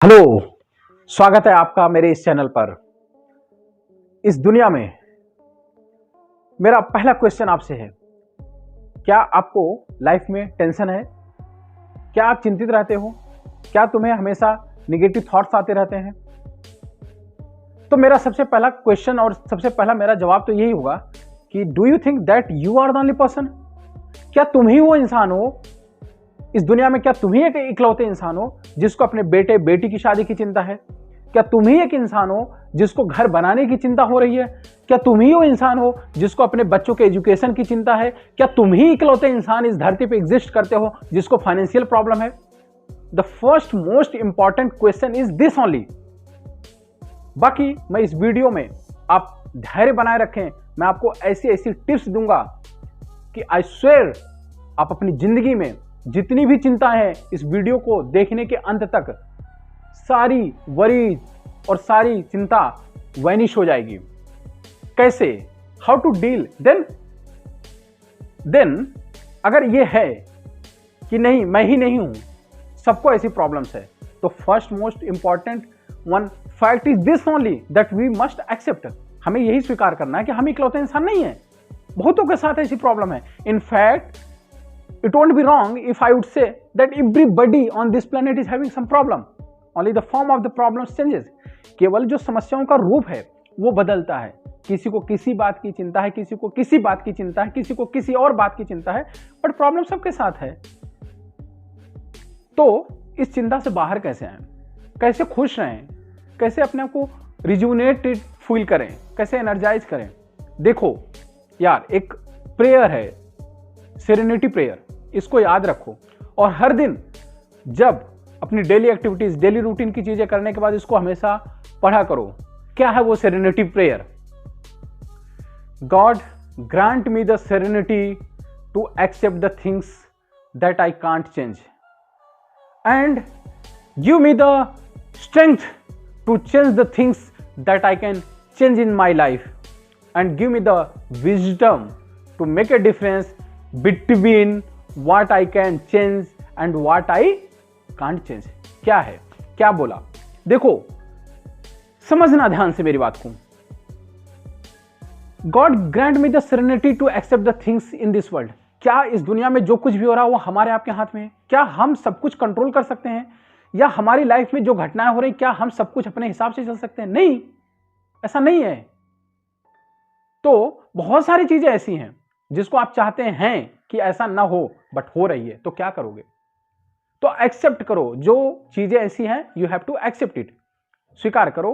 Hello. स्वागत है आपका मेरे इस चैनल पर। इस दुनिया में मेरा पहला क्वेश्चन आपसे है, क्या आपको लाइफ में टेंशन है? क्या आप चिंतित रहते हो? क्या तुम्हें हमेशा निगेटिव थॉट्स आते रहते हैं? तो मेरा सबसे पहला क्वेश्चन और सबसे पहला मेरा जवाब तो यही होगा कि do you think that you are the only person? क्या तुम ही वो इंसान हो इस दुनिया में? क्या तुम ही एक इकलौते इंसान हो जिसको अपने बेटे बेटी की शादी की चिंता है? क्या तुम ही एक इंसान हो जिसको घर बनाने की चिंता हो रही है? क्या तुम ही वो इंसान हो जिसको अपने बच्चों के एजुकेशन की चिंता है? क्या तुम ही इकलौते इंसान इस धरती पे एग्जिस्ट करते हो जिसको फाइनेंशियल प्रॉब्लम है? The first most important question is this only. बाकी मैं इस वीडियो में, आप धैर्य बनाए रखें, मैं आपको ऐसी ऐसी टिप्स दूंगा कि आई स्वेयर आप अपनी जिंदगी में जितनी भी चिंताएं हैं, इस वीडियो को देखने के अंत तक सारी वरीज और सारी चिंता वैनिश हो जाएगी। कैसे? How to deal? देन अगर ये है कि नहीं, मैं ही नहीं हूं, सबको ऐसी प्रॉब्लम्स है, तो first most important one fact is this only that we must accept. हमें यही स्वीकार करना है कि हम इकलौते इंसान नहीं है, बहुतों के साथ ऐसी प्रॉब्लम है। In fact it won't be wrong if I would say that everybody on this planet is having some problem. Only the form of the problems changes. केवल जो समस्याओं का रूप है वो बदलता है। किसी को किसी बात की चिंता है, किसी को किसी बात की चिंता है, किसी को किसी और बात की चिंता है, बट प्रॉब्लम सबके साथ है। तो इस चिंता से बाहर कैसे आए? कैसे खुश रहें? कैसे अपने आप को रिजुनेटेड फील करें? कैसे एनर्जाइज करें? देखो यार, एक प्रेयर है, सेरेनिटी प्रेयर, इसको याद रखो और हर दिन जब अपनी डेली एक्टिविटीज, डेली रूटीन की चीजें करने के बाद इसको हमेशा पढ़ा करो। क्या है वो serenity prayer? God grant me the serenity to accept the things that I can't change and give me the strength to change the things that I can change in my life and give me the wisdom to make a difference between what I can change and what I can't change। क्या है, क्या बोला? देखो, समझना ध्यान से मेरी बात को। God grant me the serenity to accept the things in this world। क्या इस दुनिया में जो कुछ भी हो रहा है वो हमारे आपके हाथ में है? क्या हम सब कुछ कंट्रोल कर सकते हैं? या हमारी लाइफ में जो घटनाएं हो रही, क्या हम सब कुछ अपने हिसाब से चल सकते हैं? नहीं, ऐसा नहीं है। तो बहुत सारी चीजें ऐसी हैं जिसको आप चाहते हैं कि ऐसा ना हो, बट हो रही है, तो क्या करोगे? तो एक्सेप्ट करो। जो चीजें ऐसी हैं, you have to accept it. स्वीकार करो।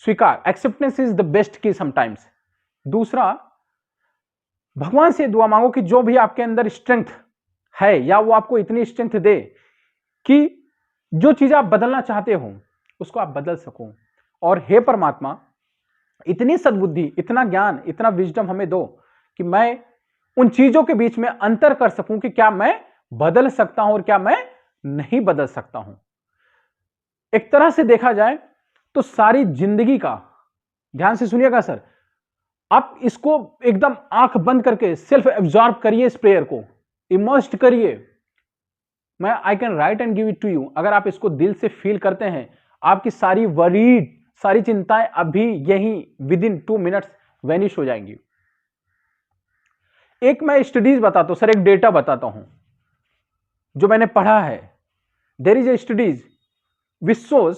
स्वीकार, acceptance is the best key sometimes. दूसरा, भगवान से दुआ मांगो कि जो भी आपके अंदर स्ट्रेंथ है, या वो आपको इतनी स्ट्रेंथ दे कि जो चीज आप बदलना चाहते हो उसको आप बदल सको। और हे परमात्मा, इतनी सद्बुद्धि, इतना ज्ञान, इतना विजडम हमें दो कि मैं उन चीजों के बीच में अंतर कर सकूं कि क्या मैं बदल सकता हूं और क्या मैं नहीं बदल सकता हूं। एक तरह से देखा जाए तो सारी जिंदगी का, ध्यान से सुनिएगा सर, आप इसको एकदम आंख बंद करके सेल्फ एब्जॉर्ब करिए, इस प्रेयर को इमर्स्ड करिए। मैं I can write and give it to you. अगर आप इसको दिल से फील करते हैं, आपकी सारी वरीड, सारी चिंताएं अभी यही विद इन 2 मिनट्स वैनिश हो जाएंगी। एक मैं स्टडीज बताता हूं सर, एक डेटा बताता हूं जो मैंने पढ़ा है। There is a studies which shows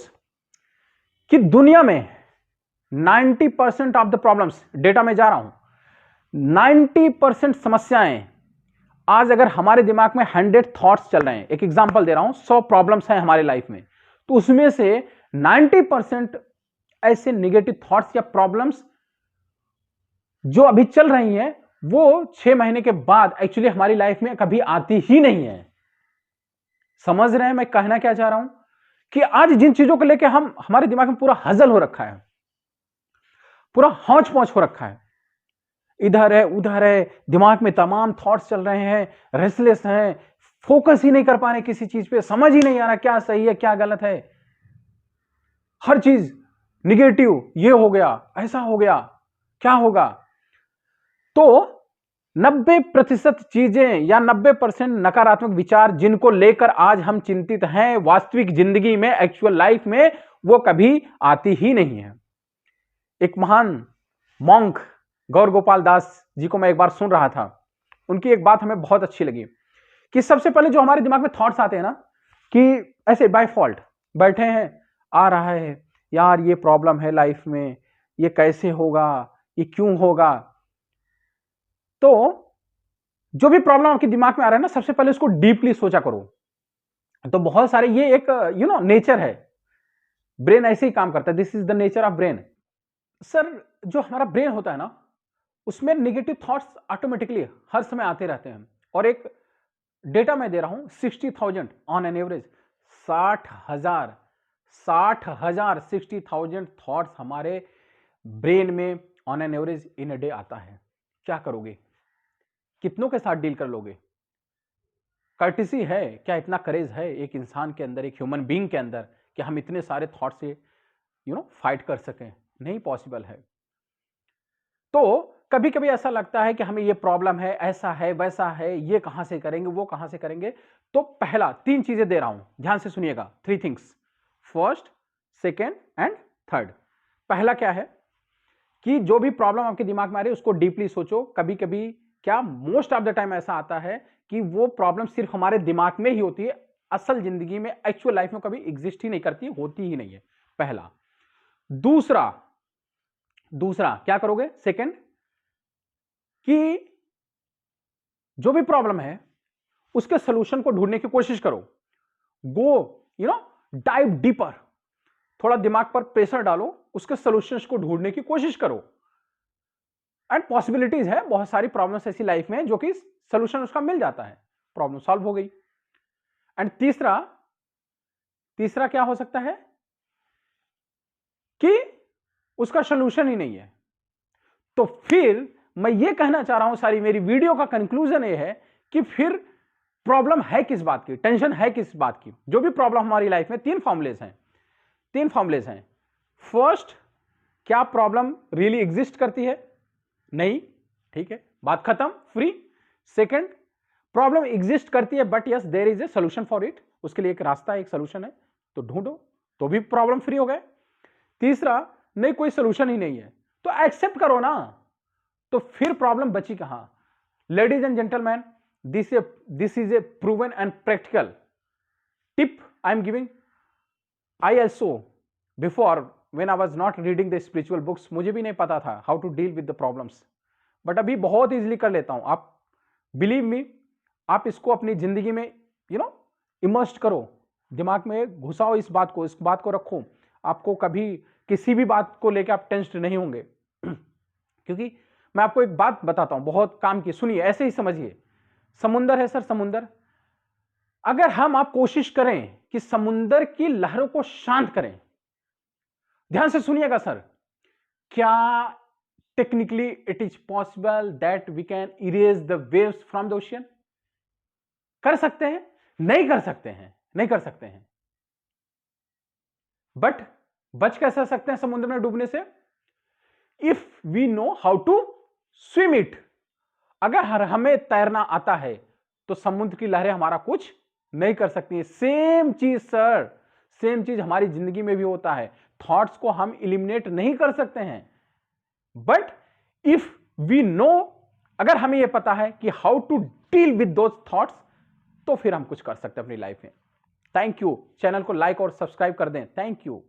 कि दुनिया में 90% ऑफ द प्रॉब्लम्स, डेटा में जा रहा हूं, 90% समस्याएं आज अगर हमारे दिमाग में 100 थॉट्स चल रहे हैं, एक एग्जांपल दे रहा हूं, 100 प्रॉब्लम्स हैं हमारे लाइफ में, तो उसमें से 90% ऐसे निगेटिव थॉट्स या प्रॉब्लम्स जो अभी चल रही हैं, वो 6 महीने के बाद एक्चुअली हमारी लाइफ में कभी आती ही नहीं है। समझ रहे हैं मैं कहना क्या चाह रहा हूं? कि आज जिन चीजों को लेकर हमारे दिमाग में पूरा हजल हो रखा है, पूरा हौच पौच हो रखा है, इधर है उधर है, दिमाग में तमाम थॉट्स चल रहे हैं, रेस्टलेस हैं, फोकस ही नहीं कर पा रहे किसी चीज पे, समझ ही नहीं आ रहा क्या सही है क्या गलत है, हर चीज निगेटिव, ये हो गया, ऐसा हो गया, क्या होगा? तो 90% चीजें या 90% नकारात्मक विचार जिनको लेकर आज हम चिंतित हैं, वास्तविक जिंदगी में, एक्चुअल लाइफ में, वो कभी आती ही नहीं है। एक महान मॉन्क गौर गोपाल दास जी को मैं एक बार सुन रहा था। उनकी एक बात हमें बहुत अच्छी लगी कि सबसे पहले जो हमारे दिमाग में थॉट्स आते हैं ना, कि ऐसे बाय फॉल्ट बैठे हैं, आ रहा है यार ये प्रॉब्लम है लाइफ में, ये कैसे होगा, ये क्यों होगा। तो जो भी प्रॉब्लम आपके दिमाग में आ रहा है ना, सबसे पहले उसको डीपली सोचा करो। तो बहुत सारे, ये एक नेचर है, ब्रेन ऐसे ही काम करता है। This is the nature of brain. Sir, जो हमारा ब्रेन होता है ना, उसमें नेगेटिव थॉट्स ऑटोमेटिकली हर समय आते रहते हैं। और एक डेटा मैं दे रहा हूं, 60,000 ऑन एन एवरेज, 60,000 60,000 थॉट्स हमारे ब्रेन में on an average in a day आता है। क्या करोगे? कितनों के साथ डील कर लोगे? कर्टिसी है क्या? इतना करेज है एक इंसान के अंदर, एक ह्यूमन बीइंग के अंदर, कि हम इतने सारे थॉट से फाइट कर सकें? नहीं पॉसिबल है। तो कभी कभी ऐसा लगता है कि हमें ये प्रॉब्लम है, ऐसा है, वैसा है, ये कहां से करेंगे, वो कहां से करेंगे। तो पहला 3 चीजें दे रहा हूं, ध्यान से सुनिएगा। 3 things, first, second and third. पहला क्या है कि जो भी प्रॉब्लम आपके दिमाग में आ रही है उसको डीपली सोचो। कभी कभी क्या, मोस्ट ऑफ द टाइम ऐसा आता है कि वो प्रॉब्लम सिर्फ हमारे दिमाग में ही होती है, असल जिंदगी में, एक्चुअल लाइफ में कभी एग्जिस्ट ही नहीं करती, होती ही नहीं है। पहला। दूसरा क्या करोगे? सेकेंड, कि जो भी प्रॉब्लम है उसके सोल्यूशन को ढूंढने की कोशिश करो। गो डाइव डीपर, थोड़ा दिमाग पर प्रेशर डालो, उसके सोल्यूशंस को ढूंढने की कोशिश करो। एंड पॉसिबिलिटीज है, बहुत सारी प्रॉब्लम्स ऐसी लाइफ में जो कि सोल्यूशन उसका मिल जाता है, प्रॉब्लम सॉल्व हो गई। एंड तीसरा क्या हो सकता है कि उसका सोल्यूशन ही नहीं है। तो फिर मैं ये कहना चाह रहा हूं, सारी मेरी वीडियो का कंक्लूजन ये है कि फिर प्रॉब्लम है किस बात की, टेंशन है किस बात की। जो भी प्रॉब्लम हमारी लाइफ में, 3 फॉर्मुलेज हैं। फर्स्ट, क्या प्रॉब्लम रियली एग्जिस्ट करती है? नहीं, ठीक है, बात खत्म, फ्री। सेकंड, प्रॉब्लम एग्जिस्ट करती है but yes there is a solution for it, उसके लिए एक रास्ता, एक सोल्यूशन है, तो ढूंढो, तो भी प्रॉब्लम फ्री हो गए। तीसरा, नहीं कोई सोल्यूशन ही नहीं है, तो एक्सेप्ट करो ना, तो फिर प्रॉब्लम बची कहां? Ladies and gentleman, this is a proven and practical tip I am giving. I also before when I was not reading the spiritual books, मुझे भी नहीं पता था how to deal with the problems, but अभी बहुत easily कर लेता हूं। आप बिलीव मी, आप इसको अपनी जिंदगी में इमर्स्ड करो, दिमाग में घुसाओ इस बात को रखो। आपको कभी किसी भी बात को लेकर आप टेंस्ड नहीं होंगे। क्योंकि मैं आपको एक बात बताता हूं, बहुत काम की, सुनिए, ऐसे ही समझिए। समुंदर है सर, समुंदर, अगर आप कोशिश करें कि समुंदर की लहरों को शांत करें, ध्यान से सुनिएगा सर, क्या technically it is possible that we can erase the waves from the ocean? कर सकते हैं? नहीं कर सकते हैं। बट बच कैसे सकते हैं समुद्र में डूबने से? If we know how to swim it. अगर हमें तैरना आता है तो समुद्र की लहरें हमारा कुछ नहीं कर सकती। सेम चीज सर, सेम चीज हमारी जिंदगी में भी होता है। थॉट्स को हम इलिमिनेट नहीं कर सकते हैं, बट इफ वी नो, अगर हमें यह पता है कि how to deal with those thoughts, तो फिर हम कुछ कर सकते हैं अपनी लाइफ में। Thank you. चैनल को लाइक और सब्सक्राइब कर दें। Thank you.